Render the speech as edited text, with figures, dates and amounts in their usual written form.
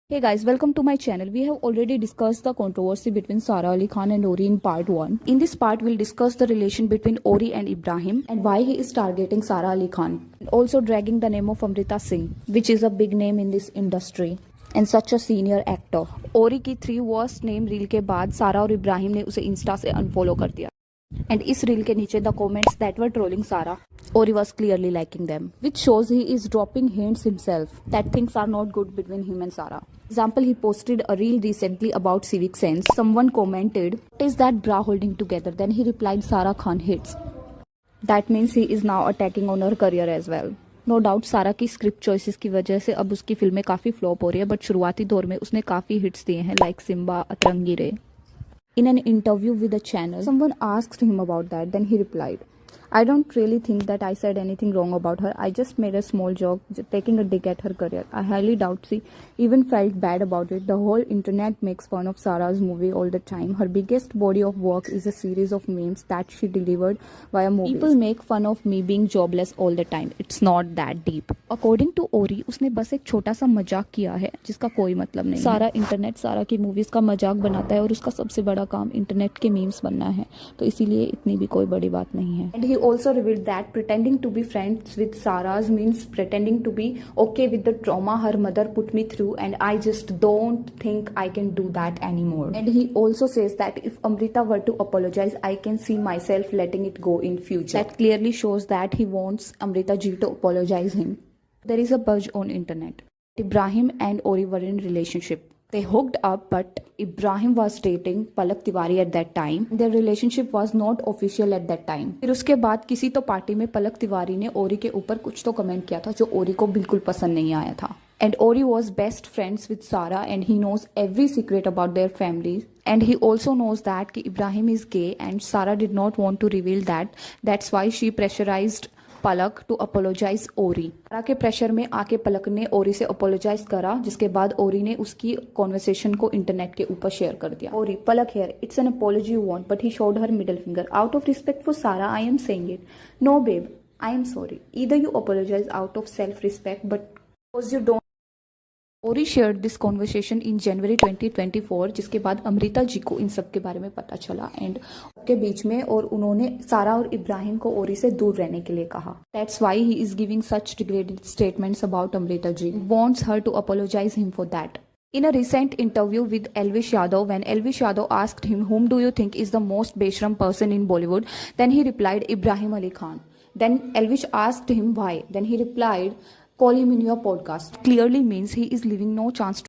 Hey guys, welcome to my channel. We have already discussed the controversy between Sara Ali Khan and Ori in part 1. In this part, we'll discuss the relation between Ori and Ibrahim and why he is targeting Sara Ali Khan. Also dragging the name of Amrita Singh, which is a big name in this industry and such a senior actor. Ori की 3 worst name reel के बाद सारा और इब्राहिम ने उसे Insta से unfollow कर दिया. And इस रील के नीचे the comments that were trolling Sara, Ori was clearly liking them, which shows he is dropping hints himself that things are not good between him and Sara. Example, he posted a reel recently about civic sense. Someone commented, "What is that bra holding together?" Then he replied, "Sara Khan hits." That means he is now attacking on her career as well. No doubt Sara की script choices की वजह से अब उसकी फिल्में काफ़ी flop हो रही है, बट शुरुआती दौर में उसने काफ़ी हिट्स दिए हैं लाइक सिम्बा, अतरंगी रे. In an interview with the channel, someone asked him about that. Then he replied, "I don't really think that I said anything wrong about her. I just made a small joke taking a dig at her career. I highly doubt she even felt bad about it. The whole internet makes fun of Sarah's movie all the time. Her biggest body of work is a series of memes that she delivered via movies. People make fun of me being jobless all the time. It's not that deep." According to Ori, उसने बस एक छोटा सा मजाक किया है जिसका कोई मतलब नहीं. सारा इंटरनेट सारा की मूवीज का मजाक बनाता है और उसका सबसे बड़ा काम इंटरनेट के मीम्स बनना है, तो इसीलिए इतनी भी कोई बड़ी बात नहीं है. And he also revealed that pretending to be friends with Sarah's means pretending to be okay with the trauma her mother put me through, and I just don't think I can do that anymore. And he also says that if Amrita were to apologize, I can see myself letting it go in future. That clearly shows that he wants Amrita ji to apologize him. There is a buzz on internet. Ibrahim and Ori were in relationship. They hooked up, but Ibrahim was dating Palak Tiwari at that time. Their relationship was not official at that time. फिर उसके बाद किसी तो party में पलक तिवारी ने ओरी के ऊपर कुछ तो कमेंट किया था जो ओरी को बिल्कुल पसंद नहीं आया था. And Ori was best friends with Sara and he knows every secret about their families. And he also knows that कि Ibrahim is gay and Sara did not want to reveal that. That's why she pressurized Palak to apologize Orry. Sara के pressure में आके पलक ने ओरी से apologise करा, जिसके बाद ओरी ने उसकी कॉन्वर्सेशन को इंटरनेट के ऊपर शेयर कर दिया. Orry, Palak here, it's an apology you want, but he showed her middle finger. Out of respect for Sara I am saying it. No babe, I am sorry. Either you apologise out of self respect, but because you don't. Orry shared this conversation in January 2024, जिसके बाद अमृता जी को इन सब के बारे में पता चला and के बीच में, और उन्होंने सारा और इब्राहिम को ओरी से दूर रहने के लिए कहा. That's why he is giving such degraded statements about Amrita ji. Wants her to apologize him for that. In a recent interview with Elvish Yadav, when Elvish Yadav asked him, "Whom do you think is the most Beshram person in Bollywood?" Then he replied, "Ibrahim Ali Khan." Then Elvish asked him why. Then he replied, "Call him in your podcast." Clearly means he is leaving no chance to